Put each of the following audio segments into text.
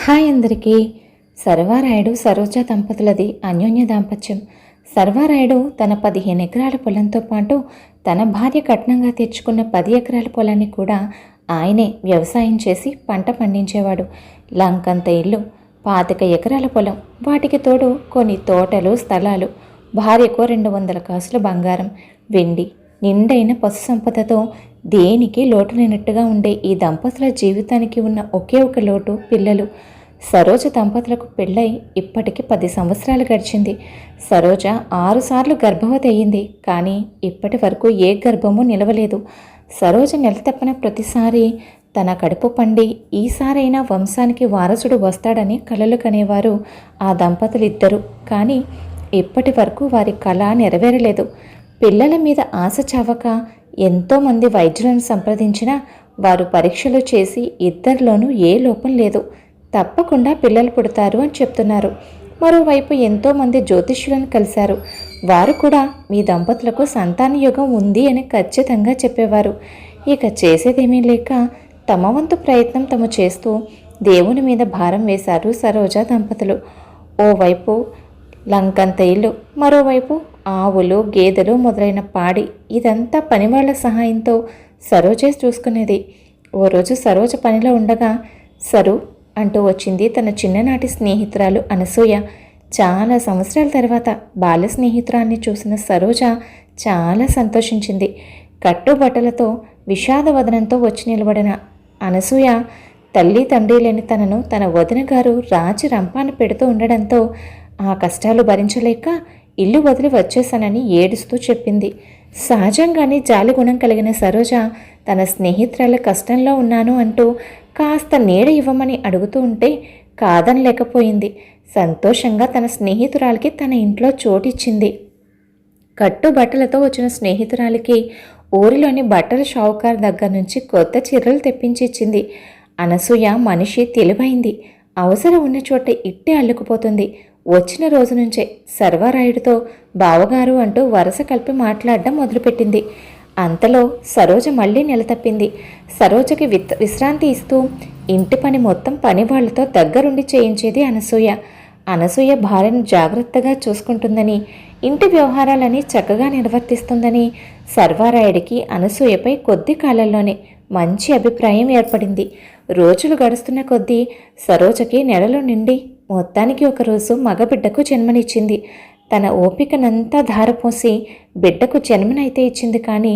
Hi అందరికీ. సర్వారాయుడు సరోజ దంపతులది అన్యోన్య దాంపత్యం. సర్వారాయుడు తన 15 ఎకరాల పొలంతో పాటు తన భార్య కట్నంగా తెచ్చుకున్న 10 ఎకరాల పొలాన్ని కూడా ఆయనే వ్యవసాయం చేసి పంట పండించేవాడు. లంకంత ఇల్లు, 25 ఎకరాల పొలం, వాటికి తోడు కొన్ని తోటలు, స్థలాలు, భార్యకు 200 కాసుల బంగారం, వెండి, నిండైన పశు సంపదతో దేనికి లోటు లేనట్టుగా ఉండే ఈ దంపతుల జీవితానికి ఉన్న ఒకే ఒక లోటు పిల్లలు. సరోజ దంపతులకు పెళ్ళై ఇప్పటికి 10 సంవత్సరాలు గడిచింది. సరోజ 6 సార్లు గర్భవతి అయ్యింది, కానీ ఇప్పటి వరకు ఏ గర్భమూ నిలవలేదు. సరోజ నెల తప్పిన ప్రతిసారి తన కడుపు పండి ఈసారైనా వంశానికి వారసుడు వస్తాడని కలలు కనేవారు ఆ దంపతులిద్దరూ. కానీ ఇప్పటి వరకు వారి కళ నెరవేరలేదు. పిల్లల మీద ఆశ చావక ఎంతోమంది వైద్యులను సంప్రదించినా వారు పరీక్షలు చేసి ఇద్దరిలోనూ ఏ లోపం లేదు, తప్పకుండా పిల్లలు పుడతారు అని చెప్తున్నారు. మరోవైపు ఎంతోమంది జ్యోతిష్యులను కలిశారు. వారు కూడా మీ దంపతులకు సంతాన యోగం ఉంది అని ఖచ్చితంగా చెప్పేవారు. ఇక చేసేదేమీ లేక తమ వంతు ప్రయత్నం తాము చేస్తూ దేవుని మీద భారం వేశారు సరోజ దంపతులు. ఓవైపు లంకంత ఇల్లు, మరోవైపు ఆవులు, గేదెలు మొదలైన పాడి, ఇదంతా పనివాళ్ల సహాయంతో సరోజే చూసుకునేది. ఓ రోజు సరోజ పనిలో ఉండగా సరు అంటూ వచ్చింది తన చిన్ననాటి స్నేహితురాలు అనసూయ. చాలా సంవత్సరాల తర్వాత బాల్య స్నేహితురాన్ని చూసిన సరోజ చాలా సంతోషించింది. కట్టుబట్టలతో విషాదవదనంతో వచ్చి నిలబడిన అనసూయ తల్లి తండ్రి లేని తనను తన వదిన గారు రాజు రంపాన పెడుతూ ఉండడంతో ఆ కష్టాలు భరించలేక ఇల్లు వదిలి వచ్చేసానని ఏడుస్తూ చెప్పింది. సహజంగానే జాలి గుణం కలిగిన సరోజ తన స్నేహితురాల కష్టంలో ఉన్నాను అంటూ కాస్త నీడ ఇవ్వమని అడుగుతూ ఉంటే కాదనలేకపోయింది. సంతోషంగా తన స్నేహితురాలికి తన ఇంట్లో చోటిచ్చింది. కట్టుబట్టలతో వచ్చిన స్నేహితురాలికి ఊరిలోని బట్టల షావుకారు దగ్గర నుంచి కొత్త చీరలు తెప్పించి ఇచ్చింది. అనసూయ మనిషి తెలివైంది. అవసరం ఉన్న చోట ఇట్టే అల్లుకుపోతుంది. వచ్చిన రోజు నుంచే సర్వారాయుడితో బావగారు అంటూ వరుస కలిపి మాట్లాడడం మొదలుపెట్టింది. అంతలో సరోజ మళ్ళీ నెలతప్పింది. సరోజకి విశ్రాంతి ఇస్తూ ఇంటి పని మొత్తం పని వాళ్లతో దగ్గరుండి చేయించేది అనసూయ. అనసూయ భార్యను జాగ్రత్తగా చూసుకుంటుందని, ఇంటి వ్యవహారాలని చక్కగా నిర్వర్తిస్తుందని సర్వారాయుడికి అనసూయపై కొద్ది కాలంలోనే మంచి అభిప్రాయం ఏర్పడింది. రోజులు గడుస్తున్న కొద్దీ సరోజకి నెలలో నిండి మొత్తానికి ఒకరోజు మగబిడ్డకు జన్మనిచ్చింది. తన ఓపికనంతా ధారపోసి బిడ్డకు జన్మనైతే ఇచ్చింది, కానీ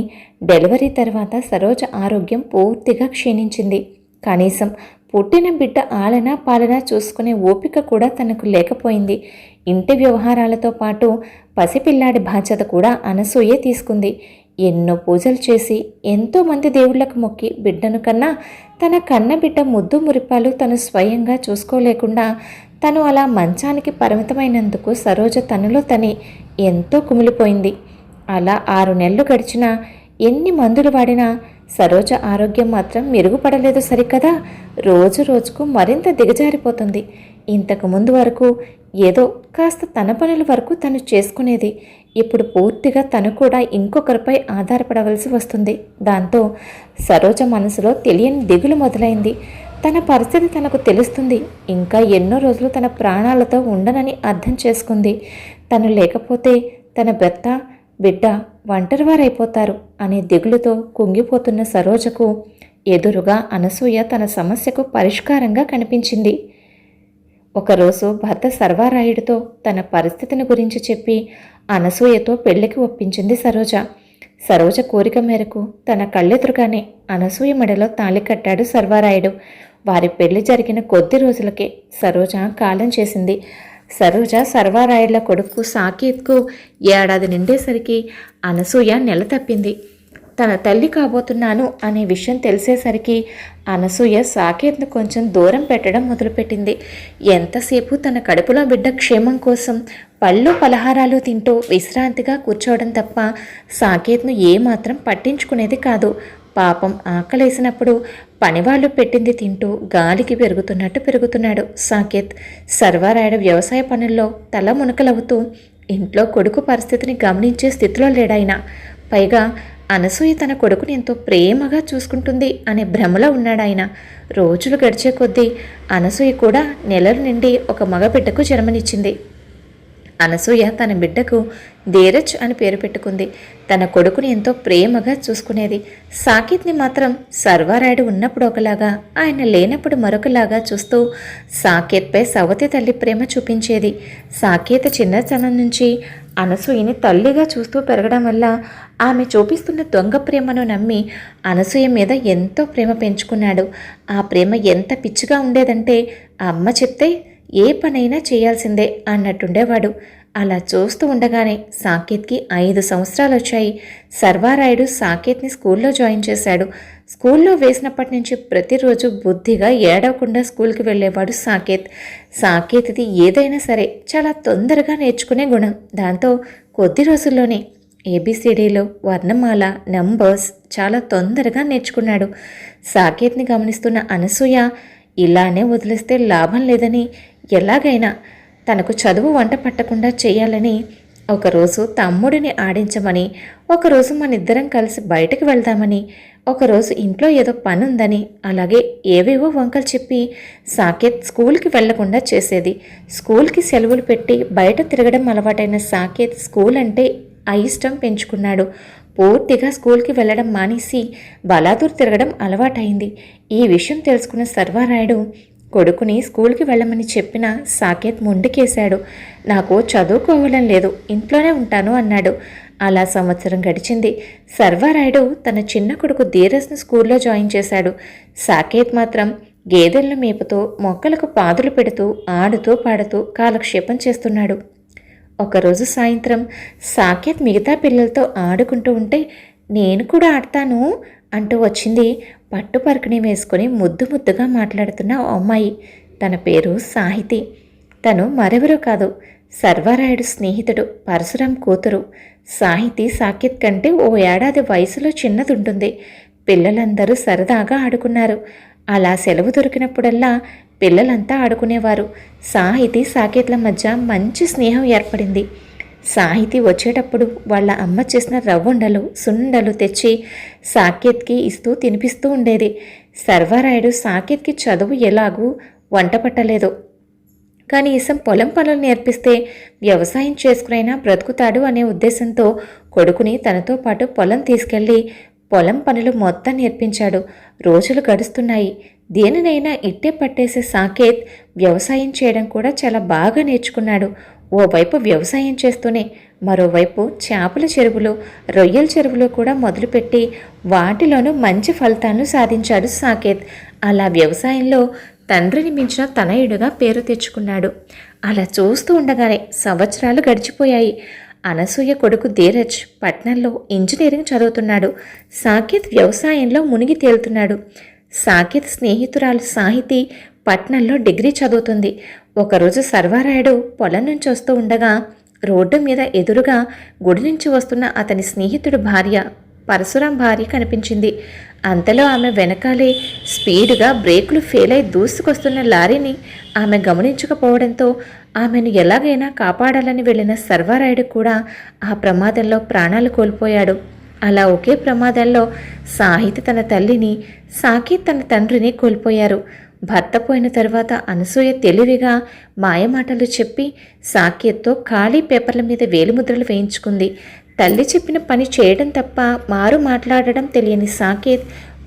డెలివరీ తర్వాత సరోజ ఆరోగ్యం పూర్తిగా క్షీణించింది. కనీసం పుట్టిన బిడ్డ ఆలన పాలన చూసుకునే ఓపిక కూడా తనకు లేకపోయింది. ఇంటి వ్యవహారాలతో పాటు పసిపిల్లాడి బాధ్యత కూడా అనసూయే తీసుకుంది. ఎన్నో పూజలు చేసి ఎంతోమంది దేవుళ్లకు మొక్కి బిడ్డను కన్నా తన కన్న బిడ్డ ముద్దు మురిపాలు తను స్వయంగా చూసుకోలేకుండా తను అలా మంచానికి పరిమితమైనందుకు సరోజ తనలో తనే ఎంతో కుమిలిపోయింది. అలా 6 నెలలు గడిచినా ఎన్ని మందులు వాడినా సరోజ ఆరోగ్యం మాత్రం మెరుగుపడలేదు సరికదా. రోజు రోజుకు మరింత దిగజారిపోతుంది. ఇంతకు ముందు వరకు ఏదో కాస్త తన పనుల వరకు తను చేసుకునేది. ఇప్పుడు పూర్తిగా తను కూడా ఇంకొకరిపై ఆధారపడవలసి వస్తుంది. దాంతో సరోజ మనసులో తెలియని దిగులు మొదలైంది. తన పరిస్థితి తనకు తెలుస్తుంది. ఇంకా ఎన్నో రోజులు తన ప్రాణాలతో ఉండనని అర్థం చేసుకుంది. తను లేకపోతే తన భర్త, బిడ్డ ఒంటరివారైపోతారు అనే దిగులుతో కుంగిపోతున్న సరోజకు ఎదురుగా అనసూయ తన సమస్యకు పరిష్కారంగా కనిపించింది. ఒకరోజు భర్త సర్వారాయుడితో తన పరిస్థితిని గురించి చెప్పి అనసూయతో పెళ్లికి ఒప్పించింది సరోజ. సరోజ కోరిక మేరకు తన కళ్ళెదురుగానే అనసూయ మెడలో తాళి కట్టాడు సర్వారాయుడు. వారి పెళ్లి జరిగిన కొద్ది రోజులకే సరోజ కాలం చేసింది. సరోజ సర్వారాయుడుల కొడుకు సాకేత్కు ఏడాది నిండేసరికి అనసూయ నెల తప్పింది. తన తల్లి కాబోతున్నాను అనే విషయం తెలిసేసరికి అనసూయ సాకేత్ను కొంచెం దూరం పెట్టడం మొదలుపెట్టింది. ఎంతసేపు తన కడుపులో బిడ్డ క్షేమం కోసం పళ్ళు పలహారాలు తింటూ విశ్రాంతిగా కూర్చోవడం తప్ప సాకేత్ను ఏమాత్రం పట్టించుకునేది కాదు. పాపం ఆకలేసినప్పుడు పనివాళ్ళు పెట్టింది తింటూ గాలికి పెరుగుతున్నాడు సాకేత్. సర్వారాయుడు వ్యవసాయ పనుల్లో తల మునకలవుతూ ఇంట్లో కొడుకు పరిస్థితిని గమనించే స్థితిలో లేడాయన. పైగా అనసూయ తన కొడుకుని ఎంతో ప్రేమగా చూసుకుంటుంది అనే భ్రమలో ఉన్నాడాయన. రోజులు గడిచే కొద్దీ అనసూయ కూడా నెలలు నిండి ఒక మగబిడ్డకు జన్మనిచ్చింది. అనసూయ తన బిడ్డకు ధీరజ్ అని పేరు పెట్టుకుంది. తన కొడుకుని ఎంతో ప్రేమగా చూసుకునేది. సాకేత్ని మాత్రం సర్వారాయుడు ఉన్నప్పుడు ఒకలాగా, ఆయన లేనప్పుడు మరొకలాగా చూస్తూ సాకేత్పై సవతి తల్లి ప్రేమ చూపించేది. సాకేత్ చిన్నతనం నుంచి అనసూయని తల్లిగా చూస్తూ పెరగడం వల్ల ఆమె చూపిస్తున్న దొంగ ప్రేమను నమ్మి అనసూయ మీద ఎంతో ప్రేమ పెంచుకున్నాడు. ఆ ప్రేమ ఎంత పిచ్చిగా ఉండేదంటే అమ్మ చెప్తే ఏ పనైనా చేయాల్సిందే అన్నట్టుండేవాడు. అలా చూస్తూ ఉండగానే సాకేత్కి 5 సంవత్సరాలు వచ్చాయి. సర్వారాయుడు సాకేత్ని స్కూల్లో జాయిన్ చేశాడు. స్కూల్లో వేసినప్పటి నుంచి ప్రతిరోజు బుద్ధిగా ఏడవకుండా స్కూల్కి వెళ్ళేవాడు సాకేత్. సాకేత్ది ఏదైనా సరే చాలా తొందరగా నేర్చుకునే గుణం. దాంతో కొద్ది రోజుల్లోనే ఏబిసిడీలు, వర్ణమాల, నంబర్స్ చాలా తొందరగా నేర్చుకున్నాడు. సాకేత్ని గమనిస్తున్న అనసూయ ఇలానే వదిలేస్తే లాభం లేదని ఎలాగైనా తనకు చదువు వంట పట్టకుండా చేయాలని ఒకరోజు తమ్ముడిని ఆడించమని, ఒకరోజు మనిద్దరం కలిసి బయటకు వెళ్దామని, ఒకరోజు ఇంట్లో ఏదో పని ఉందని, అలాగే ఏవేవో వంకలు చెప్పి సాకేత్ స్కూల్కి వెళ్లకుండా చేసేది. స్కూల్కి సెలవులు పెట్టి బయట తిరగడం అలవాటైన సాకేత్ స్కూల్ అంటే అయిష్టం పెంచుకున్నాడు. పూర్తిగా స్కూల్కి వెళ్ళడం మానేసి బలాదూర్ తిరగడం అలవాటైంది. ఈ విషయం తెలుసుకున్న సర్వారాయుడు కొడుకుని స్కూల్కి వెళ్ళమని చెప్పిన సాకేత్ మొండికేశాడు. నాకు చదువుకోవాలని లేదు, ఇంట్లోనే ఉంటాను అన్నాడు. అలా సంవత్సరం గడిచింది. సర్వారాయుడు తన చిన్న కొడుకు ధీరజ్ను స్కూల్లో జాయిన్ చేశాడు. సాకేత్ మాత్రం గేదెలను మేపుతూ, మొక్కలకు పాదులు పెడుతూ, ఆడుతూ పాడుతూ కాలక్షేపం చేస్తున్నాడు. ఒకరోజు సాయంత్రం సాకేత్ మిగతా పిల్లలతో ఆడుకుంటూ ఉంటే నేను కూడా ఆడతాను అంటూ వచ్చింది పట్టు పరికిణి వేసుకొని ముద్దు ముద్దుగా మాట్లాడుతున్న ఓ అమ్మాయి. తన పేరు సాహితి. తను మరెవరో కాదు, సర్వారాయుడు స్నేహితుడు పరశురాం కూతురు. సాహితి సాకేత్ కంటే ఓ ఏడాది వయసులో చిన్నదుంటుంది. పిల్లలందరూ సరదాగా ఆడుకున్నారు. అలా సెలవు దొరికినప్పుడల్లా పిల్లలంతా ఆడుకునేవారు. సాహితి సాకేత్ల మధ్య మంచి స్నేహం ఏర్పడింది. సాహితి వచ్చేటప్పుడు వాళ్ళ అమ్మ చేసిన రవ్వుండలు, సున్నుండలు తెచ్చి సాకేత్కి ఇస్తూ తినిపిస్తూ ఉండేది. సర్వారాయుడు సాకేత్కి చదువు ఎలాగూ వంట పట్టలేదు. కనీసం పొలం పనులు నేర్పిస్తే వ్యవసాయం చేసుకునైనా బ్రతుకుతాడు అనే ఉద్దేశంతో కొడుకుని తనతో పాటు పొలం తీసుకెళ్లి పొలం పనులు మొత్తం నేర్పించాడు. రోజులు గడుస్తున్నాయి. దేనినైనా ఇట్టే పట్టేసే సాకేత్ వ్యవసాయం చేయడం కూడా చాలా బాగా నేర్చుకున్నాడు. ఓవైపు వ్యవసాయం చేస్తూనే మరోవైపు చేపల చెరువులు, రొయ్యల చెరువులు కూడా మొదలుపెట్టి వాటిలోనూ మంచి ఫలితాలను సాధించాడు సాకేత్. అలా వ్యవసాయంలో తండ్రిని మించిన తనయుడుగా పేరు తెచ్చుకున్నాడు. అలా చూస్తూ ఉండగానే సంవత్సరాలు గడిచిపోయాయి. అనసూయ కొడుకు ధీరజ్ పట్నంలో ఇంజనీరింగ్ చదువుతున్నాడు. సాకేత్ వ్యవసాయంలో మునిగి తేలుతున్నాడు. సాకేత్ స్నేహితురాలు సాహితి పట్నంలో డిగ్రీ చదువుతుంది. ఒకరోజు సర్వారాయుడు పొలం నుంచి వస్తూ ఉండగా రోడ్డు మీద ఎదురుగా గుడి నుంచి వస్తున్న అతని స్నేహితుడు భార్య, పరశురాం భార్య కనిపించింది. అంతలో ఆమె వెనకాలే స్పీడ్గా బ్రేకులు ఫెయిల్ అయి దూసుకొస్తున్న లారీని ఆమె గమనించకపోవడంతో ఆమెను ఎలాగైనా కాపాడాలని వెళ్ళిన సర్వారాయుడు కూడా ఆ ప్రమాదంలో ప్రాణాలు కోల్పోయాడు. అలా ఒకే ప్రమాదంలో సాహితి తన తల్లిని, సాకేత్ తన తండ్రిని కోల్పోయారు. భర్త పోయిన తర్వాత అనసూయ తెలివిగా మాయమాటలు చెప్పి సాకేత్తో ఖాళీ పేపర్ల మీద వేలిముద్రలు వేయించుకుంది. తల్లి చెప్పిన పని చేయడం తప్ప మారు మాట్లాడడం తెలియని సాకేత్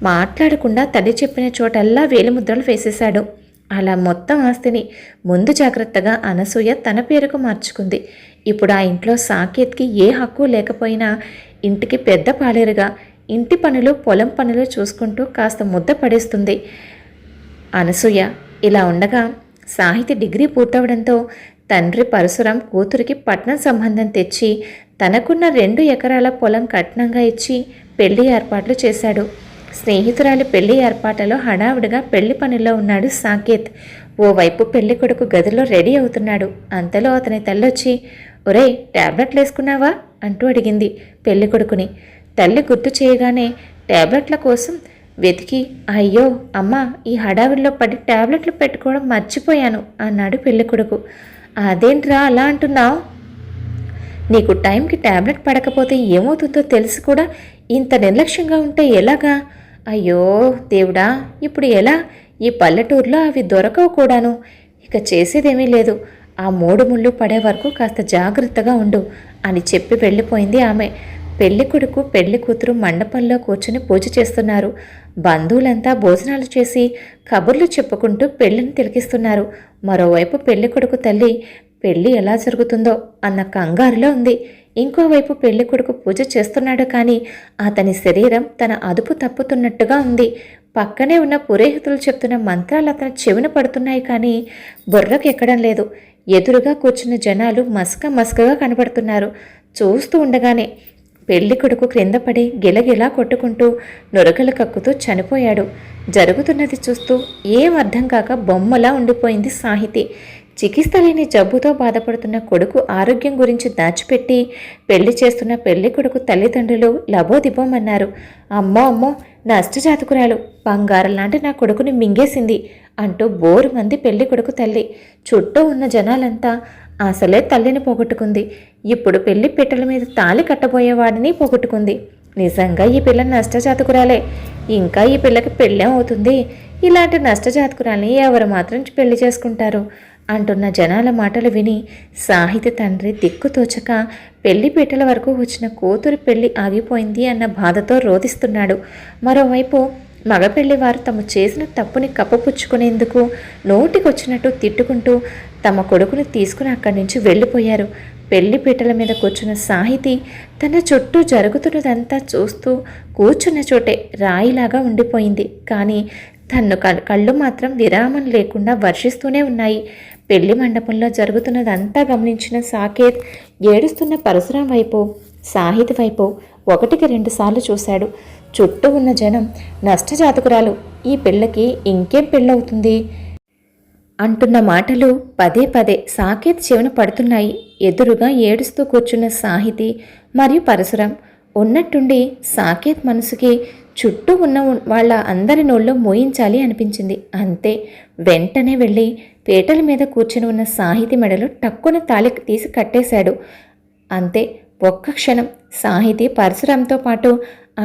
మాట్లాడకుండా తల్లి చెప్పిన చోటల్లా వేలిముద్రలు వేసేశాడు. అలా మొత్తం ఆస్తిని ముందు జాగ్రత్తగా అనసూయ తన పేరుకు మార్చుకుంది. ఇప్పుడు ఆ ఇంట్లో సాకేత్కి ఏ హక్కు లేకపోయినా ఇంటికి పెద్ద పాలేరుగా ఇంటి పనులు, పొలం పనులు చూసుకుంటూ కాస్త ముద్ద పడేస్తుంది అనసూయ. ఇలా ఉండగా సాహితి డిగ్రీ పూర్తవడంతో తండ్రి పరశురాం కూతురికి పట్నం సంబంధం తెచ్చి తనకున్న 2 ఎకరాల పొలం కట్నంగా ఇచ్చి పెళ్లి ఏర్పాట్లు చేశాడు. స్నేహితురాలి పెళ్లి ఏర్పాట్లలో హడావుడిగా పెళ్లి పనుల్లో ఉన్నాడు సాకేత్. ఓవైపు పెళ్లి కొడుకు గదిలో రెడీ అవుతున్నాడు. అంతలో అతని తల్లొచ్చి, ఒరేయ్ ట్యాబ్లెట్లు వేసుకున్నావా అంటూ అడిగింది పెళ్లి కొడుకుని. తల్లి గుర్తు చేయగానే ట్యాబ్లెట్ల కోసం వెతికి, అయ్యో అమ్మా, ఈ హడావిడిలో పడి ట్యాబ్లెట్లు పెట్టుకోవడం మర్చిపోయాను అన్నాడు పెళ్లి కొడుకు. అదేంట్రా అలా అంటున్నావు? నీకు టైంకి ట్యాబ్లెట్ పడకపోతే ఏమవుతుందో తెలిసి కూడా ఇంత నిర్లక్ష్యంగా ఉంటే ఎలాగా? అయ్యో దేవుడా, ఇప్పుడు ఎలా? ఈ పల్లెటూరులో అవి దొరకవు కూడాను. ఇక చేసేదేమీ లేదు. ఆ 3 ముళ్ళు పడే వరకు కాస్త జాగ్రత్తగా ఉండు అని చెప్పి వెళ్ళిపోయింది ఆమె. పెళ్లి కొడుకు పెళ్లి కూతురు మండపంలో కూర్చుని పూజ చేస్తున్నారు. బంధువులంతా భోజనాలు చేసి కబుర్లు చెప్పుకుంటూ పెళ్లిని తిలకిస్తున్నారు. మరోవైపు పెళ్లి కొడుకు తల్లి పెళ్లి ఎలా జరుగుతుందో అన్న కంగారులో ఉంది. ఇంకోవైపు పెళ్లి కొడుకు పూజ చేస్తున్నాడు, కానీ అతని శరీరం తన అదుపు తప్పుతున్నట్టుగా ఉంది. పక్కనే ఉన్న పురోహితులు చెప్తున్న మంత్రాలు అతని చెవిన పడుతున్నాయి, కానీ బుర్రకు ఎక్కడం లేదు. ఎదురుగా కూర్చున్న జనాలు మసకగా కనబడుతున్నారు. చూస్తూ ఉండగానే పెళ్లి కొడుకు క్రింద పడి గిలగిలా కొట్టుకుంటూ నొరగలు కక్కుతూ చనిపోయాడు. జరుగుతున్నది చూస్తూ ఏం అర్థం కాక బొమ్మలా ఉండిపోయింది సాహితి. చికిత్స లేని జబ్బుతో బాధపడుతున్న కొడుకు ఆరోగ్యం గురించి దాచిపెట్టి పెళ్లి చేస్తున్న పెళ్లి కొడుకు తల్లిదండ్రులు లబోదిబోమన్నారు. అమ్మో అమ్మో, నష్టజాతకురాలు, బంగారం లాంటి నా కొడుకుని మింగేసింది అంటూ బోరు మంది పెళ్లి కొడుకు తల్లి. చుట్టూ ఉన్న జనాలంతా అసలే తల్లిని పోగొట్టుకుంది, ఇప్పుడు పెళ్లి పీటల మీద తాళి కట్టబోయేవాడిని పోగొట్టుకుంది. నిజంగా ఈ పిల్ల నష్టజాతకురాలే. ఇంకా ఈ పిల్లకి పెళ్ళేం అవుతుంది? ఇలాంటి నష్టజాతకురాల్ని ఎవరు మాత్రం పెళ్లి చేసుకుంటారు అంటున్న జనాల మాటలు విని సాహితి తండ్రి దిక్కుతోచక పెళ్లి పీటల వరకు వచ్చిన కూతురు పెళ్లి ఆగిపోయింది అన్న బాధతో రోధిస్తున్నాడు. మరోవైపు మగపెళ్లివారు తమ చేసిన తప్పుని కప్పపుచ్చుకునేందుకు నోటికొచ్చినట్టు తిట్టుకుంటూ తమ కొడుకుని తీసుకుని అక్కడి నుంచి వెళ్ళిపోయారు. పెళ్లి పీటల మీద కూర్చున్న సాహితి తన చుట్టూ జరుగుతున్నదంతా చూస్తూ కూర్చున్న చోటే రాయిలాగా ఉండిపోయింది. కానీ తన్ను కళ్ళు మాత్రం విరామం లేకుండా వర్షిస్తూనే ఉన్నాయి. పెళ్లి మండపంలో జరుగుతున్నదంతా గమనించిన సాకేత్ ఏడుస్తున్న పరశురాం వైపు, సాహితి వైపు 1కి 2 సార్లు చూశాడు. చుట్టూ ఉన్న జనం నష్టజాతకురాలు, ఈ పిల్లకి ఇంకేం పెళ్ళవుతుంది అంటున్న మాటలు పదే పదే సాకేత్ చెవిన పడుతున్నాయి. ఎదురుగా ఏడుస్తూ కూర్చున్న సాహితి మరియు పరశురాం ఉన్నట్టుండి సాకేత్ మనసుకి చుట్టూ ఉన్న వాళ్ళ అందరి నోళ్ళు మోయించాలి అనిపించింది. అంతే, వెంటనే వెళ్ళి పీటల మీద కూర్చుని ఉన్న సాహితి మెడలో టక్కున తాళి తీసి కట్టేశాడు. అంతే, ఒక్క క్షణం సాహితి పరశురాంతో పాటు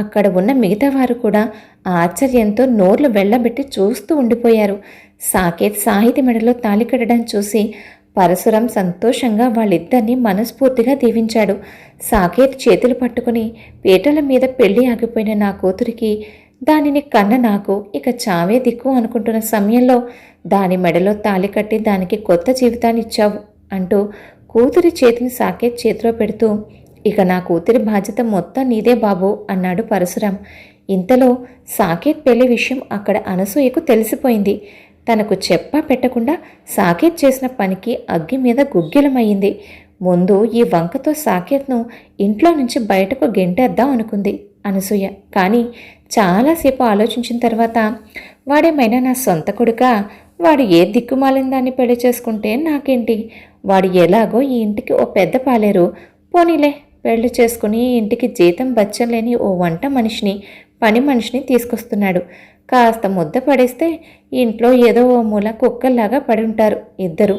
అక్కడ ఉన్న మిగతా వారు కూడా ఆశ్చర్యంతో నోర్లు వెళ్ళబెట్టి చూస్తూ ఉండిపోయారు. సాకేత్ సాహితి మెడలో తాళి కట్టడం చూసి పరశురాం సంతోషంగా వాళ్ళిద్దరినీ మనస్ఫూర్తిగా దీవించాడు. సాకేత్ చేతులు పట్టుకుని పీటల మీద పెళ్లి ఆగిపోయిన నా కూతురికి, దానిని కన్న నాకు ఇక చావే దిక్కు అనుకుంటున్న సమయంలో దాని మెడలో తాళి కట్టి దానికి కొత్త జీవితాన్ని ఇచ్చావు అంటూ కూతురి చేతిని సాకేత్ చేతిలో పెడుతూ, ఇక నా కూతురి బాధ్యత మొత్తం నీదే బాబు అన్నాడు పరశురాం. ఇంతలో సాకేత్ పెళ్లి విషయం అక్కడ అనసూయకు తెలిసిపోయింది. తనకు చెప్పా పెట్టకుండా సాకేత్ చేసిన పనికి అగ్గి మీద గుగ్గిలమయ్యింది. ముందు ఈ వంకతో సాకేత్ను ఇంట్లో నుంచి బయటకు గెంటేద్దాం అనుకుంది అనసూయ. కానీ చాలాసేపు ఆలోచించిన తర్వాత, వాడేమైనా నా సొంత కొడుకా? వాడు ఏ దిక్కుమాలిన దాన్ని పెళ్లి చేసుకుంటే నాకేంటి? వాడు ఎలాగో ఈ ఇంటికి ఓ పెద్ద పాలేరు, పోనీలే పెళ్లి చేసుకుని ఇంటికి జీతం బచ్చం లేని ఓ వంట మనిషిని, పని మనిషిని తీసుకొస్తున్నాడు. కాస్త ముద్ద పడేస్తే ఇంట్లో ఏదో ఓ మూల కుక్కల్లాగా పడి ఉంటారు ఇద్దరు.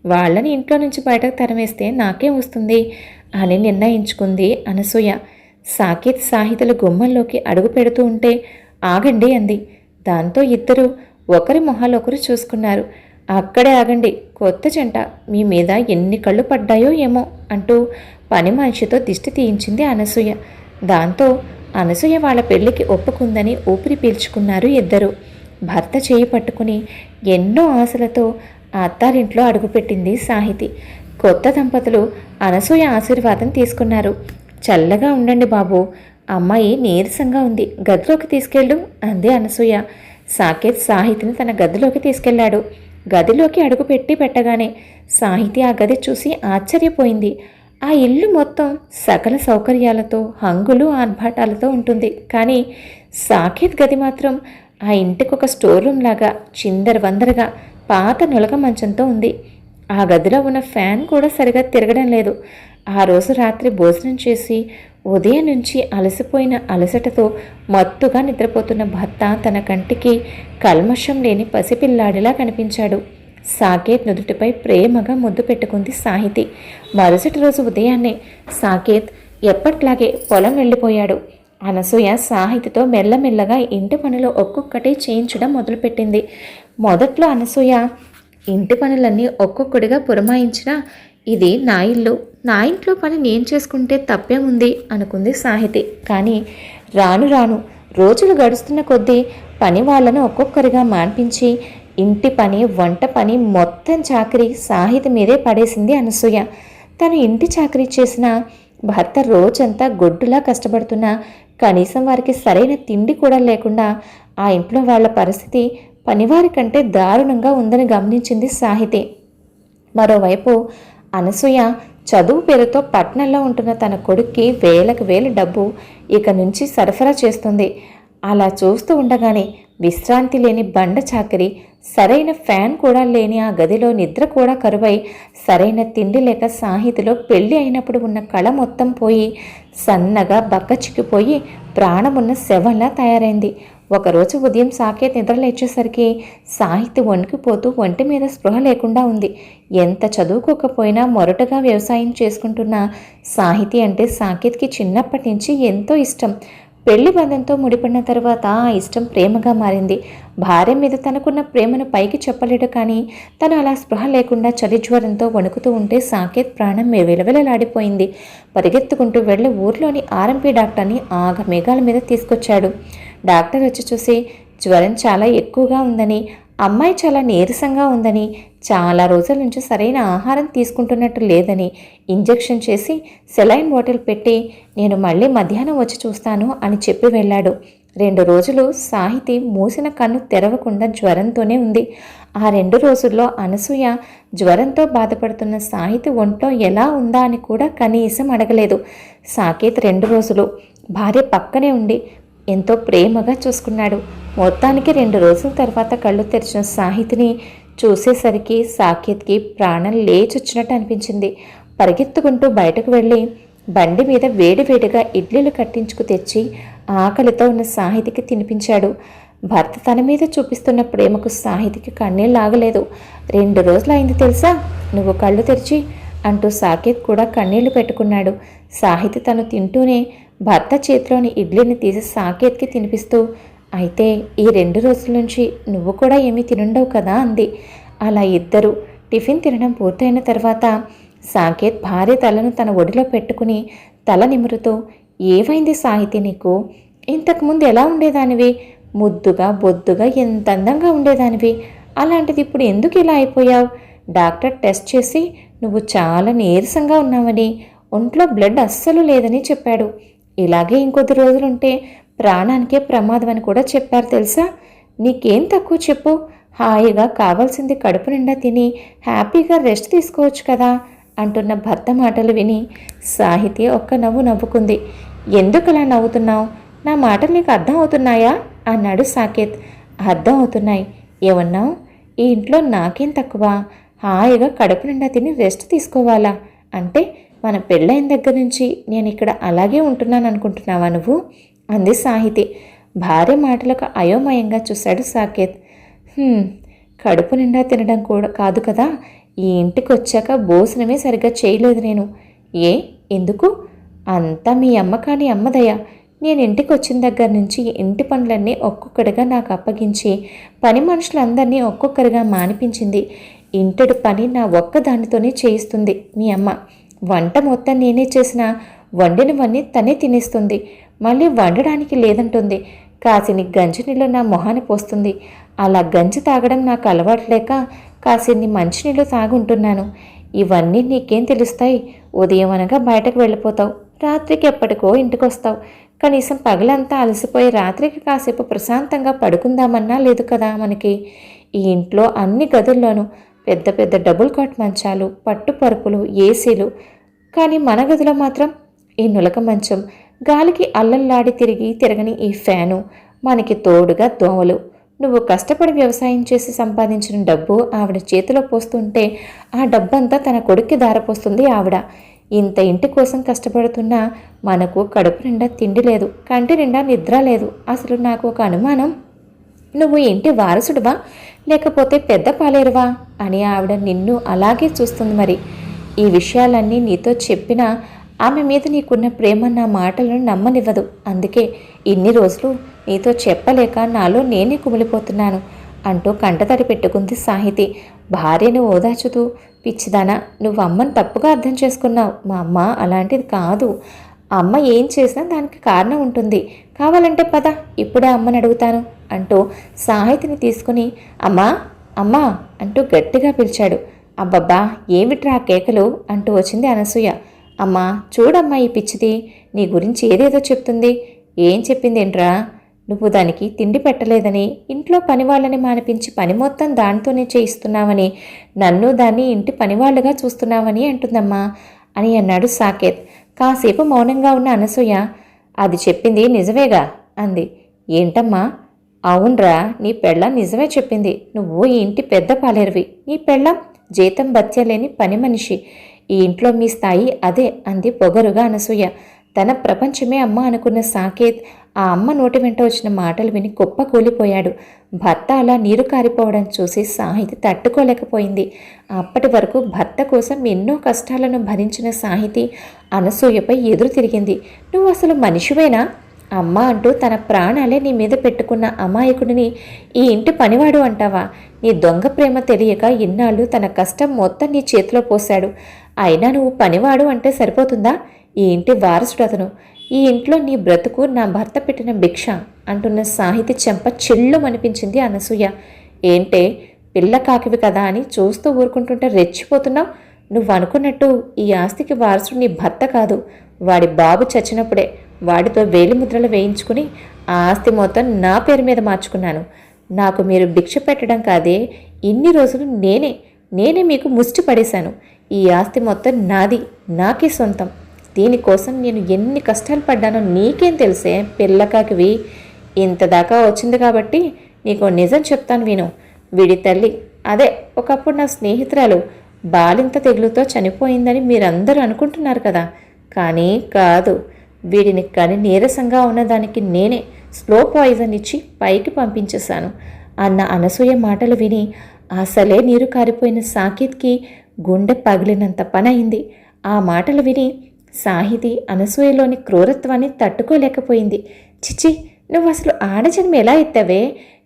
వాళ్ళని ఇంట్లో నుంచి బయటకు తరిమేస్తే నాకేం వస్తుంది అని నిర్ణయించుకుంది అనసూయ. సాకేత్ సాహితుల గుమ్మంలోకి అడుగు పెడుతూ ఉంటే ఆగండి అంది. దాంతో ఇద్దరు ఒకరి మొహాలొకరు చూసుకున్నారు. అక్కడే ఆగండి, కొత్త జంట, మీ మీద ఎన్ని కళ్ళు పడ్డాయో ఏమో అంటూ పని మనిషితో దిష్టి తీయించింది అనసూయ. దాంతో అనసూయ వాళ్ళ పెళ్లికి ఒప్పుకుందని ఊపిరి పీల్చుకున్నారు ఇద్దరు. భర్త చేయి పట్టుకుని ఎన్నో ఆశలతో అత్తారింట్లో అడుగుపెట్టింది సాహితి. కొత్త దంపతులు అనసూయ ఆశీర్వాదం తీసుకున్నారు. చల్లగా ఉండండి బాబు, అమ్మాయి నీరసంగా ఉంది, గదిలోకి తీసుకెళ్ళు అంది అనసూయ. సాకేత్ సాహితిని తన గదిలోకి తీసుకెళ్లాడు. గదిలోకి అడుగుపెట్టి పెట్టగానే సాహితి ఆ గది చూసి ఆశ్చర్యపోయింది. ఆ ఇల్లు మొత్తం సకల సౌకర్యాలతో, హంగులు ఆర్భాటాలతో ఉంటుంది. కానీ సాకేత్ గది మాత్రం ఆ ఇంటికి ఒక స్టోర్ రూమ్ లాగా చిందరవందరగా పాత నులక మంచంతో ఉంది. ఆ గదిలో ఉన్న ఫ్యాన్ కూడా సరిగా తిరగడం లేదు. ఆ రోజు రాత్రి భోజనం చేసి ఉదయం నుంచి అలసిపోయిన అలసటతో మత్తుగా నిద్రపోతున్న భర్త తన కంటికి కల్మషం లేని పసిపిల్లాడిలా కనిపించాడు. సాకేత్ నుదుటిపై ప్రేమగా ముద్దు పెట్టుకుంది సాహితి. మరుసటి రోజు ఉదయాన్నే సాకేత్ ఎప్పట్లాగే పొలం వెళ్ళిపోయాడు. అనసూయ సాహితితో మెల్లమెల్లగా ఇంటి పనులు ఒక్కొక్కటి చేయించడం మొదలుపెట్టింది. మొదట్లో అనసూయ ఇంటి పనులన్నీ ఒక్కొక్కడిగా పురమాయించినా ఇది నా ఇల్లు, నా ఇంట్లో పని నేను చేసుకుంటే తప్పేముంది అనుకుంది సాహితి. కానీ రాను రాను రోజులు గడుస్తున్న కొద్దీ పని వాళ్ళను ఒక్కొక్కరిగా మాన్పించి ఇంటి పని, వంట పని మొత్తం చాకరీ సాహితి మీదే పడేసింది అనసూయ. తను ఇంటి చాకరీ చేసిన భర్త రోజంతా గొడ్డులా కష్టపడుతున్నా కనీసం వారికి సరైన తిండి కూడా లేకుండా ఆ ఇంట్లో వాళ్ళ పరిస్థితి పనివారి కంటే దారుణంగా ఉందని గమనించింది సాహితి. మరోవైపు అనసూయ చదువు పేరుతో పట్నంలో ఉంటున్న తన కొడుక్కి వేలకు వేల డబ్బు ఇక నుంచి సరఫరా చేస్తుంది. అలా చూస్తూ ఉండగానే విశ్రాంతి లేని బండ చాకరీ, సరైన ఫ్యాన్ కూడా లేని ఆ గదిలో నిద్ర కూడా కరువై సరైన తిండి లేక సాహితిలో పెళ్ళి అయినప్పుడు ఉన్న కళ మొత్తం పోయి సన్నగా బక్కచిక్కిపోయి ప్రాణమున్న శవంలా తయారైంది. ఒకరోజు ఉదయం సాకేత్ నిద్రలేచేసరికి సాహితి వణికిపోతూ ఒంటి మీద స్పృహ లేకుండా ఉంది. ఎంత చదువుకోకపోయినా మొరటగా వ్యవసాయం చేసుకుంటున్న సాహితి అంటే సాకేత్కి చిన్నప్పటి నుంచి ఎంతో ఇష్టం. పెళ్లి బంధంతో ముడిపడిన తర్వాత ఆ ఇష్టం ప్రేమగా మారింది. భార్య మీద తనకున్న ప్రేమను పైకి చెప్పలేడు, కానీ తను అలా స్పృహ లేకుండా చలి జ్వరంతో వణుకుతూ ఉంటే సాకేత్ ప్రాణం విలవిలలాడిపోయింది. పరిగెత్తుకుంటూ వెళ్ళి ఊర్లోని ఆర్ఎంపీ డాక్టర్ని ఆగమేఘాల మీద తీసుకొచ్చాడు. డాక్టర్ వచ్చి చూసి జ్వరం చాలా ఎక్కువగా ఉందని, అమ్మాయి చాలా నీరసంగా ఉందని, చాలా రోజుల నుంచి సరైన ఆహారం తీసుకుంటున్నట్టు లేదని ఇంజెక్షన్ చేసి సెలైన్ బాటిల్ పెట్టి నేను మళ్ళీ మధ్యాహ్నం వచ్చి చూస్తాను అని చెప్పి వెళ్ళాడు. 2 రోజులు సాహితి మూసిన కన్ను తెరవకుండా జ్వరంతోనే ఉంది. ఆ 2 రోజుల్లో అనసూయ జ్వరంతో బాధపడుతున్న సాహితి ఒంట్లో ఎలా ఉందా అని కూడా కనీసం అడగలేదు. సాకేత్ 2 రోజులు భార్య పక్కనే ఉండి ఎంతో ప్రేమగా చూసుకున్నాడు. మొత్తానికి 2 రోజుల తర్వాత కళ్ళు తెరిచిన సాహితిని చూసేసరికి సాకేత్కి ప్రాణం లేచొచ్చినట్టు అనిపించింది. పరిగెత్తుకుంటూ బయటకు వెళ్ళి బండి మీద వేడివేడిగా ఇడ్లీలు కట్టించుకు తెచ్చి ఆకలితో ఉన్న సాహితికి తినిపించాడు. భర్త తన మీద చూపిస్తున్న ప్రేమకు సాహితికి కన్నీళ్ళు ఆగలేదు. 2 రోజులైంది తెలుసా నువ్వు కళ్ళు తెరిచి అంటూ సాకేత్ కూడా కన్నీళ్లు పెట్టుకున్నాడు. సాహితి తను తింటూనే భర్త చేతిలోని ఇడ్లీని తీసి సాకేత్కి తినిపిస్తూ, అయితే ఈ 2 రోజుల నుంచి నువ్వు కూడా ఏమీ తినుండవు కదా అంది. అలా ఇద్దరు టిఫిన్ తినడం పూర్తయిన తర్వాత సాకేత్ భార్య తలను తన ఒడిలో పెట్టుకుని తల నిమురుతూ, ఏమైంది సాహితి నీకు? ఇంతకుముందు ఎలా ఉండేదానివి? ముద్దుగా బొద్దుగా ఎంత అందంగా ఉండేదానివి, అలాంటిది ఇప్పుడు ఎందుకు ఇలా అయిపోయావు? డాక్టర్ టెస్ట్ చేసి నువ్వు చాలా నీరసంగా ఉన్నావని, ఒంట్లో బ్లడ్ అస్సలు లేదని చెప్పాడు. ఇలాగే ఇంకొద్ది రోజులుంటే ప్రాణానికే ప్రమాదం అని కూడా చెప్పారు తెలుసా? నీకేం తక్కువ చెప్పు, హాయిగా కావాల్సింది కడుపు నిండా తిని హ్యాపీగా రెస్ట్ తీసుకోవచ్చు కదా అంటున్న భర్త మాటలు విని సాహితి ఒక్క నవ్వు నవ్వుకుంది. ఎందుకలా నవ్వుతున్నావు? నా మాటలు నీకు అర్థం అవుతున్నాయా అన్నాడు సాకేత్. అర్థం అవుతున్నాయి. ఏమన్నావు? ఈ ఇంట్లో నాకేం తక్కువ, హాయిగా కడుపు నిండా తిని రెస్ట్ తీసుకోవాలా? అంటే మన పెళ్ళైన దగ్గర నుంచి నేను ఇక్కడ అలాగే ఉంటున్నాను అనుకుంటున్నావా నువ్వు అంది సాహితి. భార్య మాటలకు అయోమయంగా చూశాడు సాకేత్. కడుపు నిండా తినడం కూడా కాదు కదా, ఈ ఇంటికి వచ్చాక భోజనమే సరిగ్గా చేయలేదు నేను. ఏ ఎందుకు? అంతా మీ అమ్మ కాని అమ్మదయ్యా. నేను ఇంటికి వచ్చిన దగ్గర నుంచి ఇంటి పనులన్నీ ఒక్కొక్కడిగా నాకు అప్పగించి పని మనుషులందరినీ ఒక్కొక్కరిగా మానిపించింది. ఇంటడి పని నా ఒక్కదానితోనే చేయిస్తుంది మీ అమ్మ. వంట మొత్తం నేనే చేసిన వండినవన్నీ తనే తినేస్తుంది. మళ్ళీ వండడానికి లేదంటుంది. కాసిని గంజి నీళ్ళు నా మొహాన్ని పోస్తుంది. అలా గంజి తాగడం నాకు అలవాట్లేక కాసిన్ని మంచినీళ్ళు తాగుంటున్నాను. ఇవన్నీ నీకేం తెలుస్తాయి? ఉదయం అనగా బయటకు వెళ్ళిపోతావు, రాత్రికి ఎప్పటికో ఇంటికి వస్తావు. కనీసం పగలంతా అలసిపోయి రాత్రికి కాసేపు ప్రశాంతంగా పడుకుందామన్నా లేదు కదా మనకి. ఈ ఇంట్లో అన్ని గదుల్లోనూ పెద్ద పెద్ద డబుల్ కాట్ మంచాలు, పట్టు పరుపులు, ఏసీలు. కానీ మన గదిలో మాత్రం ఈ నులక మంచం, గాలికి అల్లల్లాడి తిరగని ఈ ఫ్యాను, మనకి తోడుగా దోమలు. నువ్వు కష్టపడి వ్యవసాయం చేసి సంపాదించిన డబ్బు ఆవిడ చేతిలో పోస్తుంటే ఆ డబ్బంతా తన కొడుక్కి దారపోస్తుంది ఆవిడ. ఇంత ఇంటి కోసం కష్టపడుతున్నా మనకు కడుపు నిండా తిండి లేదు, కంటి నిండా నిద్ర లేదు. అసలు నాకు ఒక అనుమానం, నువ్వు ఇంటి వారసుడువా లేకపోతే పెద్ద పాలేరువా అని ఆవిడ నిన్ను అలాగే చూస్తుంది. మరి ఈ విషయాలన్నీ నీతో చెప్పినా ఆమె మీద నీకున్న ప్రేమ నా మాటలను నమ్మనివ్వదు. అందుకే ఇన్ని రోజులు నీతో చెప్పలేక నాలో నేనే కుమిలిపోతున్నాను. అంటూ కంటతడి పెట్టుకుంది సాహితి. భార్యను ఓదార్చుతూ, పిచ్చిదానా, నువ్వు అమ్మని తప్పుగా అర్థం చేసుకున్నావు. మా అమ్మ అలాంటిది కాదు. అమ్మ ఏం చేసినా దానికి కారణం ఉంటుంది. కావాలంటే పద, ఇప్పుడే అమ్మని అడుగుతాను అంటూ సాహితిని తీసుకుని అమ్మా అమ్మా అంటూ గట్టిగా పిలిచాడు. అబ్బబ్బా, ఏమిట్రా కేకలు అంటూ వచ్చింది అనసూయ. అమ్మా చూడమ్మా, ఈ పిచ్చిది నీ గురించి ఏదేదో చెప్తుంది. ఏం చెప్పిందేంట్రా? నువ్వు దానికి తిండి పెట్టలేదని, ఇంట్లో పనివాళ్ళని మానిపించి పని మొత్తం దానితోనే చేయిస్తున్నావని, నన్ను దాన్ని ఇంటి పనివాళ్ళుగా చూస్తున్నావని అంటుందమ్మా అని అన్నాడు సాకేత్. కాసేపు మౌనంగా ఉన్న అనసూయ, అది చెప్పింది నిజమేగా అంది. ఏంటమ్మా? అవునరా, నీ పెళ్ళం నిజమే చెప్పింది. నువ్వు ఈ ఇంటి పెద్ద పాలేరువి. నీ పెళ్ళం జీతం బత్యలేని పని మనిషి. ఈ ఇంట్లో మీ స్థాయి అదే అంది పొగరుగా అనసూయ. తన ప్రపంచమే అమ్మ అనుకున్న సాకేత్ ఆ అమ్మ నోటి వెంట వచ్చిన మాటలు విని కుప్ప కూలిపోయాడు. భర్త అలా నీరు కారిపోవడం చూసి సాహితి తట్టుకోలేకపోయింది. అప్పటి వరకు భర్త కోసం ఎన్నో కష్టాలను భరించిన సాహితి అనసూయపై ఎదురు తిరిగింది. నువ్వు అసలు మనిషివేనా? అమ్మ అంటూ తన ప్రాణాలే నీ మీద పెట్టుకున్న అమాయకుడిని ఈ ఇంటి పనివాడు అంటావా? నీ దొంగ ప్రేమ తెలియక ఇన్నాళ్ళు తన కష్టం మొత్తం నీ చేతిలో పోశాడు. అయినా నువ్వు పనివాడు అంటే సరిపోతుందా? ఈ ఇంటి వారసుడు అతను. ఈ ఇంట్లో నీ బ్రతుకు నా భర్త పెట్టిన భిక్ష అంటున్న సాహితి చెంప చిల్లుమనిపించింది అనసూయ. ఏంటే, పిల్ల కాకివి కదా అని చూస్తూ ఊరుకుంటుంటే రెచ్చిపోతున్నావు? నువ్వు అనుకున్నట్టు ఈ ఆస్తికి వారసుడు నీ భర్త కాదు. వాడి బాబు చచ్చినప్పుడే వాడితో వేలిముద్రలు వేయించుకుని ఆ ఆస్తి మొత్తం నా పేరు మీద మార్చుకున్నాను. నాకు మీరు భిక్ష పెట్టడం కాదే, ఇన్ని రోజులు నేనే మీకు ముష్టి పడేశాను. ఈ ఆస్తి మొత్తం నాది, నాకే సొంతం. దీనికోసం నేను ఎన్ని కష్టాలు పడ్డానో నీకేం తెలిసే పిల్లకాకివి. ఇంతదాకా వచ్చింది కాబట్టి నీకు నిజం చెప్తాను విను. వీడి తల్లి, అదే ఒకప్పుడు నా స్నేహితురాలు, బాలింత తెగులుతో చనిపోయిందని మీరందరూ అనుకుంటున్నారు కదా. కానీ కాదు. వీడిని కని నీరసంగా ఉన్నదానికి నేనే స్లో పాయిజన్ ఇచ్చి పైకి పంపించేశాను అన్న అనసూయ మాటలు విని అసలే నీరు కారిపోయిన సాకేత్కి గుండె పగిలినంత పనయింది. ఆ మాటలు విని సాహితి అనసూయలోని క్రూరత్వాన్ని తట్టుకోలేకపోయింది. చిచి, నువ్వు అసలు ఆడజన్మ ఎలా ఎత్తావే?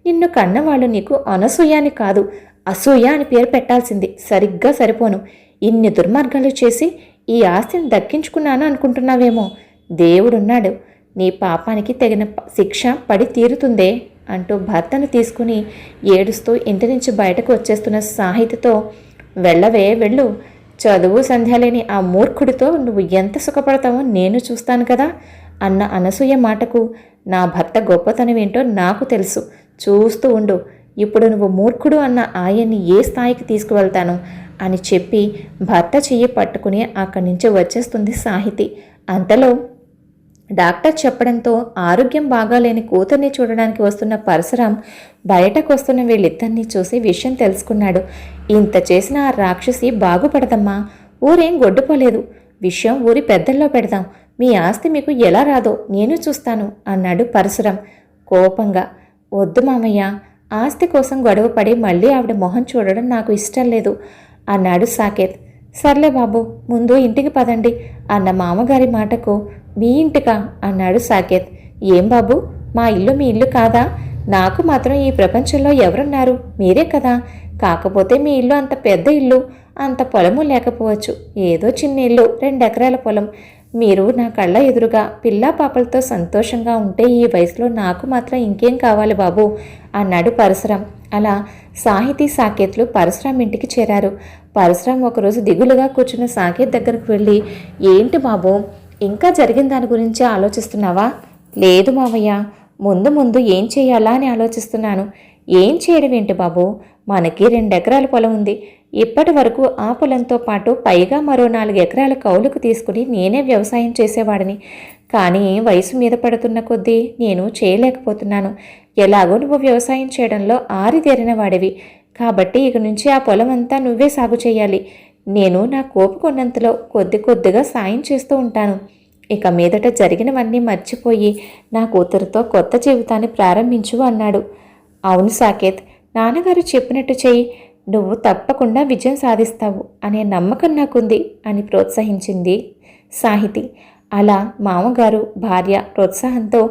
నిన్ను కన్నవాళ్ళు నీకు అనసూయాని కాదు, అసూయ అని పేరు పెట్టాల్సింది. సరిగ్గా సరిపోను. ఇన్ని దుర్మార్గాలు చేసి ఈ ఆస్తిని దక్కించుకున్నాను అనుకుంటున్నావేమో. దేవుడున్నాడు, నీ పాపానికి తగిన శిక్ష పడి తీరుతుందే అంటూ భర్తను తీసుకుని ఏడుస్తూ ఇంటి నుంచి బయటకు వచ్చేస్తున్న సాహితితో, వెళ్ళవే వెళ్ళు. చదువు సంధ్య లేని ఆ మూర్ఖుడితో నువ్వు ఎంత సుఖపడతావో నేను చూస్తాను కదా అన్న అనసూయ మాటకు, నా భర్త గొప్పతనం ఏంటో నాకు తెలుసు, చూస్తూ ఉండు. ఇప్పుడు నువ్వు మూర్ఖుడు అన్న ఆయన్ని ఏ స్థాయికి తీసుకువెళ్తాను అని చెప్పి భర్త చెయ్యి పట్టుకుని అక్కడి నుంచి వచ్చేస్తుంది సాహితి. అంతలో డాక్టర్ చెప్పడంతో ఆరోగ్యం బాగాలేని కూతుర్ని చూడడానికి వస్తున్న పరశురాం బయటకు వస్తున్న వీళ్ళిద్దరినీ చూసి విషయం తెలుసుకున్నాడు. ఇంత చేసిన ఆ రాక్షసి బాగుపడదమ్మా. ఊరేం గొడ్డుపోలేదు. విషయం ఊరి పెద్దల్లో పెడదాం. మీ ఆస్తి మీకు ఎలా రాదో నేను చూస్తాను అన్నాడు పరశురాం కోపంగా. వద్దు మామయ్య, ఆస్తి కోసం గొడవ పడి మళ్ళీ ఆవిడ మొహం చూడడం నాకు ఇష్టం లేదు అన్నాడు సాకేత్. సర్లే బాబు, ముందు ఇంటికి పదండి అన్న మామగారి మాటకు, మీ ఇంటికా అన్నాడు సాకేత్. ఏం బాబు, మా ఇల్లు మీ ఇల్లు కాదా? నాకు మాత్రం ఈ ప్రపంచంలో ఎవరున్నారు? మీరే కదా. కాకపోతే మీ ఇల్లు అంత పెద్ద ఇల్లు, అంత పొలము లేకపోవచ్చు. ఏదో చిన్న ఇల్లు, 2 ఎకరాల పొలం. మీరు నా కళ్ళ ఎదురుగా పిల్లా పాపలతో సంతోషంగా ఉంటే ఈ వయసులో నాకు మాత్రం ఇంకేం కావాలి బాబు అన్నాడు పరశురాం. అలా సాహితీ సాకేత్లు పరశురాం ఇంటికి చేరారు. పరశురాం ఒకరోజు దిగులుగా కూర్చున్న సాకేత్ దగ్గరకు వెళ్ళి, ఏంటి బాబు, ఇంకా జరిగిన దాని గురించి ఆలోచిస్తున్నావా? లేదు మావయ్య, ముందు ఏం చేయాలా అని ఆలోచిస్తున్నాను. ఏం చేయడం ఏంటి బాబు, మనకి 2 ఎకరాల పొలం ఉంది. ఇప్పటి వరకు ఆ పొలంతో పాటు పైగా మరో 4 ఎకరాల కౌలుకు తీసుకుని నేనే వ్యవసాయం చేసేవాడిని. కానీ వయసు మీద పడుతున్న కొద్దీ నేను చేయలేకపోతున్నాను. ఎలాగో నువ్వు వ్యవసాయం చేయడంలో ఆరితేరిన వాడివి కాబట్టి ఇక నుంచి ఆ పొలం అంతా నువ్వే సాగు చేయాలి. నేను నా కోపుకున్నంతలో కొద్దిగా సాయం చేస్తూ ఉంటాను. ఇక మీదట జరిగినవన్నీ మర్చిపోయి నా కూతురుతో కొత్త జీవితాన్ని ప్రారంభించు అన్నాడు. అవును సాకేత్, నాన్నగారు చెప్పినట్టు చెయ్యి. నువ్వు తప్పకుండా విజయం సాధిస్తావు అనే నమ్మకం నాకుంది అని ప్రోత్సహించింది సాహితి. అలా మామగారు భార్య ప్రోత్సాహంతో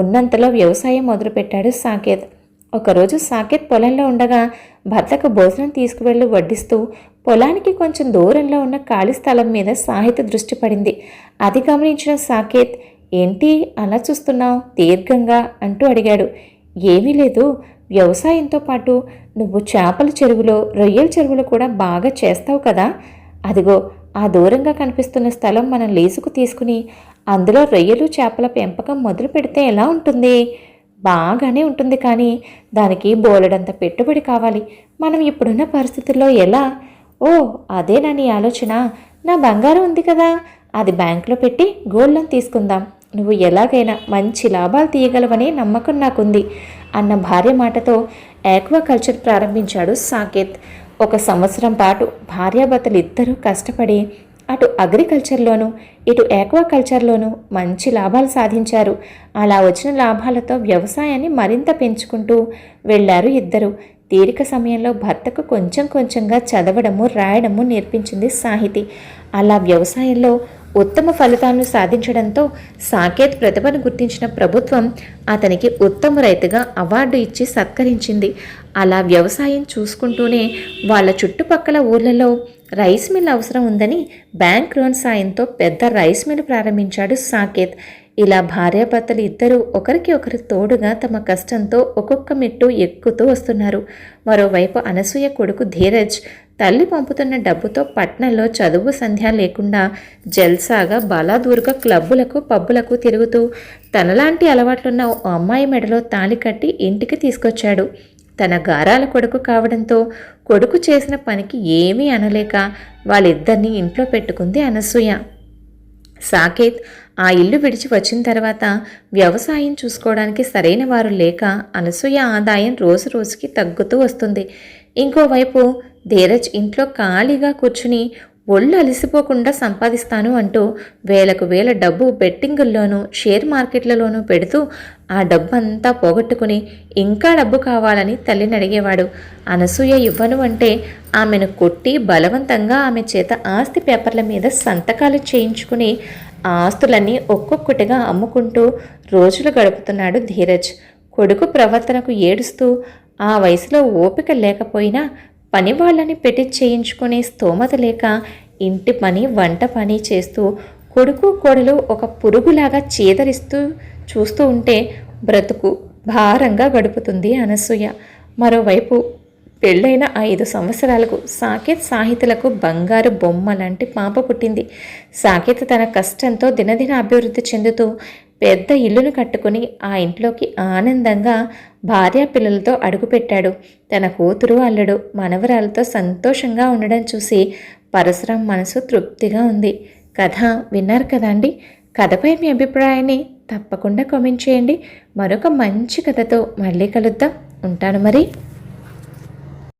ఉన్నంతలో వ్యవసాయం మొదలుపెట్టాడు సాకేత్. ఒకరోజు సాకేత్ పొలంలో ఉండగా భర్తకు భోజనం తీసుకువెళ్ళి వడ్డిస్తూ పొలానికి కొంచెం దూరంలో ఉన్న ఖాళీ స్థలం మీద సాహిత్ దృష్టి పడింది. అది గమనించిన సాకేత్, ఏంటి అలా చూస్తున్నావు దీర్ఘంగా అంటూ అడిగాడు. ఏమీ లేదు, వ్యవసాయంతో పాటు నువ్వు చేపల చెరువులో రొయ్యల చెరువులు కూడా బాగా చేస్తావు కదా. అదిగో ఆ దూరంగా కనిపిస్తున్న స్థలం మనం లీజుకు తీసుకుని అందులో రొయ్యలు చేపల పెంపకం మొదలు పెడితే ఎలా ఉంటుంది? బాగానే ఉంటుంది, కానీ దానికి బోలెడంత పెట్టుబడి కావాలి. మనం ఇప్పుడున్న పరిస్థితుల్లో ఎలా? ఓ అదేనా నీ ఆలోచన? నా బంగారం ఉంది కదా, అది బ్యాంకులో పెట్టి గోల్డ్ లోన్ తీసుకుందాం. నువ్వు ఎలాగైనా మంచి లాభాలు తీయగలవనే నమ్మకం నాకుంది అన్న భార్య మాటతో ఆక్వాకల్చర్ ప్రారంభించాడు సాకేత్. 1 సంవత్సరం పాటు భార్యాభర్తలు ఇద్దరూ కష్టపడి అటు అగ్రికల్చర్లోనూ ఇటు ఆక్వాకల్చర్లోనూ మంచి లాభాలు సాధించారు. అలా వచ్చిన లాభాలతో వ్యవసాయాన్ని మరింత పెంచుకుంటూ వెళ్ళారు ఇద్దరు. తీరిక సమయంలో భర్తకు కొంచెం కొంచెంగా చదవడము రాయడము నేర్పించింది సాహితి. అలా వ్యవసాయంలో ఉత్తమ ఫలితాలను సాధించడంతో సాకేత్ ప్రతిభను గుర్తించిన ప్రభుత్వం అతనికి ఉత్తమ రైతుగా అవార్డు ఇచ్చి సత్కరించింది. అలా వ్యవసాయం చూసుకుంటూనే వాళ్ళ చుట్టుపక్కల ఊర్లలో రైస్ మిల్ అవసరం ఉందని బ్యాంక్ లోన్ సాయంతో పెద్ద రైస్ మిల్ ప్రారంభించాడు సాకేత్. ఇలా భార్యాభర్తలు ఇద్దరూ ఒకరికి ఒకరు తోడుగా తమ కష్టంతో ఒక్కొక్క మెట్టు ఎక్కుతూ వస్తున్నారు. మరోవైపు అనసూయ కొడుకు ధీరజ్ తల్లి పంపుతున్న డబ్బుతో పట్నంలో చదువు సంధ్య లేకుండా జల్సాగా బలాదూరుగా క్లబ్బులకు పబ్బులకు తిరుగుతూ తనలాంటి అలవాట్లున్న ఓ అమ్మాయి మెడలో తాళి కట్టి ఇంటికి తీసుకొచ్చాడు. తన గారాల కొడుకు కావడంతో కొడుకు చేసిన పనికి ఏమీ అనలేక వాళ్ళిద్దరినీ ఇంట్లో పెట్టుకుంది అనసూయ. సాకేత్ ఆ ఇల్లు విడిచి వచ్చిన తర్వాత వ్యవసాయం చూసుకోవడానికి సరైన వారు లేక అనసూయ ఆదాయం రోజు రోజుకి తగ్గుతూ వస్తుంది. ఇంకోవైపు ధీరజ్ ఇంట్లో ఖాళీగా కూర్చుని ఒళ్ళు అలసిపోకుండా సంపాదిస్తాను అంటూ వేలకు వేల డబ్బు బెట్టింగుల్లోనూ షేర్ మార్కెట్లలోనూ పెడుతూ ఆ డబ్బు అంతా పోగొట్టుకుని ఇంకా డబ్బు కావాలని తల్లిని అడిగేవాడు. అనసూయ ఇవ్వను అంటే ఆమెను కొట్టి బలవంతంగా ఆమె చేత ఆస్తి పేపర్ల మీద సంతకాలు చేయించుకుని ఆ ఆస్తులన్నీ ఒక్కొక్కటిగా అమ్ముకుంటూ రోజులు గడుపుతున్నాడు ధీరజ్. కొడుకు ప్రవర్తనకు ఏడుస్తూ ఆ వయసులో ఓపిక లేకపోయినా పని వాళ్ళని పెట్టి చేయించుకునే స్తోమత లేక ఇంటి పని వంట పని చేస్తూ కొడుకు కోడలు ఒక పురుగులాగా చీదరిస్తూ చూస్తూ ఉంటే బ్రతుకు భారంగా గడుపుతుంది అనసూయ. మరోవైపు పెళ్ళైన 5 సంవత్సరాలకు సాకేత్ సాహితులకు బంగారు బొమ్మ లాంటి పాప పుట్టింది. సాకేత్ తన కష్టంతో దినదిన అభివృద్ధి చెందుతూ పెద్ద ఇల్లును కట్టుకుని ఆ ఇంట్లోకి ఆనందంగా భార్య పిల్లలతో అడుగుపెట్టాడు. తన కూతురు అల్లుడు మనవరాలతో సంతోషంగా ఉండడం చూసి పరశురాం మనసు తృప్తిగా ఉంది. కథ విన్నారు కదండి. కథపై మీ అభిప్రాయాన్ని తప్పకుండా కామెంట్ చేయండి. మరొక మంచి కథతో మళ్ళీ కలుద్దాం. ఉంటాను మరి.